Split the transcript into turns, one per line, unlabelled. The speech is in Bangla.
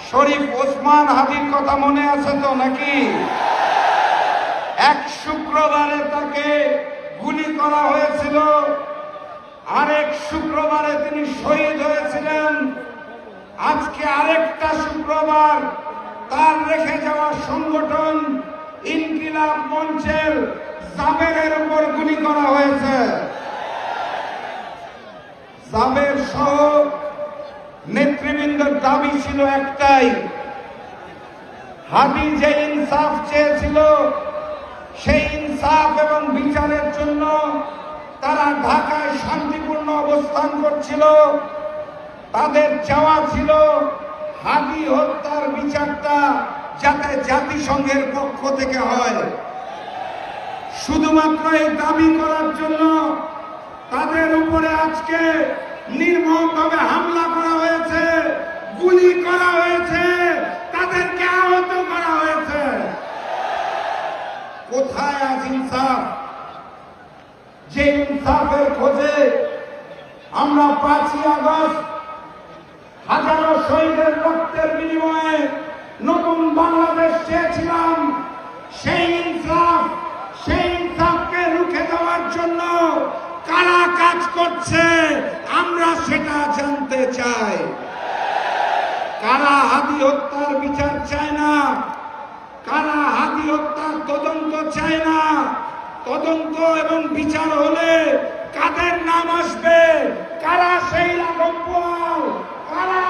শরীফ ওসমান হাদির কথা মনে আছে তো নাকি? এক শুক্রবারে তাকে গুলি করা হয়েছিল, আরেক শুক্রবারে তিনি শহীদ হয়েছিলেন। আজকে আরেকটা শুক্রবার তার রেখে যাওয়া সংগঠন ইনকিলাব মঞ্চের জাবেরের উপর গুলি করা হয়েছে। জাবের সহ নেতৃবৃন্দের দাবি ছিল একটাই, হাদি যে ইনসাফ চেয়েছিল সেই ইনসাফ এবং বিচারের জন্য তারা ঢাকায় শান্তিপূর্ণ অবস্থান করছিল। তাদের চাওয়া ছিল হাদি হত্যার বিচারটা যাতে জাতিসংঘের পক্ষ থেকে হয়। শুধুমাত্র এই দাবি করার জন্য তাদের উপরে আজকে নির্মমভাবে হামলা করা হয়েছে, গুলি করা হয়েছে, তাদেরকে আহত করা হয়েছে। কোথায় আজ ইনসাফ? যে ইনসাফের খোঁজে আমরা 5ই আগস্ট হাজারো শহীদের রক্তের বিনিময়ে নতুন বাংলাদেশ চেয়েছিলাম, সেই ইনসাফকে রুখে দেওয়ার জন্য কারা কাজ করছে আমরা সেটা জানতে চাই। কারা হাদি হত্যার বিচার চায় না, কারা হাদি হত্যার তদন্ত চায় না, তদন্ত এবং বিচার হলে কাদের নাম আসবে, কারা সেই লাঘব, কারা